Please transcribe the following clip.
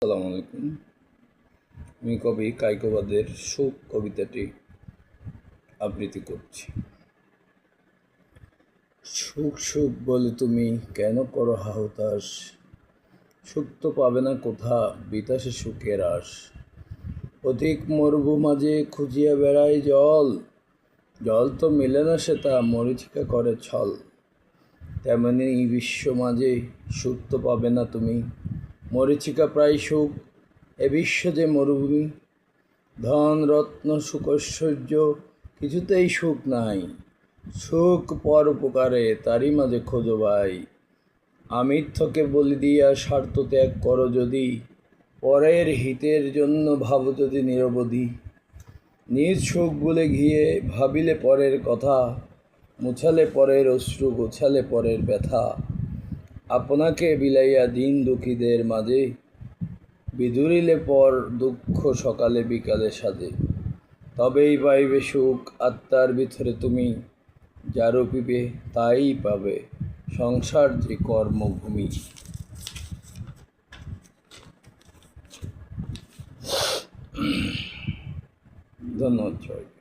আসসালামু আলাইকুম। আমি কবি কায়কোবাদের সুখ কবিতাটি আবৃত্তি করছি। সুখ সুখ বলে তুমি কেন করো হাহুতাস, সুখ তো পাবে না কোথা বিতাসে সুখের আস। অধিক মরুভূ মাঝে খুঁজিয়া বেড়ায় জল, জল তো মেলে না সে তা মরীচিকা করে ছল। তেমনি বিশ্ব মাঝে সুখ তো পাবে না তুমি, মরীচিকা প্রায় সুখ এ বিশ্ব যে মরুভূমি। ধন রত্ন সুখৈশ্বর্য কিছুতেই সুখ নাই, সুখ পর উপকারে তারই মাঝে খোঁজো ভাই। আমিত্বকে বলি দিয়া স্বার্থ ত্যাগ করো যদি, পরের হিতের জন্য ভাবো যদি নিরবধি। নিজ সুখ বলে ঘিয়ে ভাবিলে পরের কথা, মুছালে পরের অশ্রু গোছালে পরের ব্যথা। আপনাকে বিলাইয়া দিন দুঃখীদের মাঝে, বিদুরিলে পর দুঃখ সকালে বিকালে সাজে। তবেই পাইবে সুখ আত্মার ভিতরে তুমি, যা রূপিবে তাই পাবে সংসার যে কর্মভূমি। ধন্যবাদ সবাই।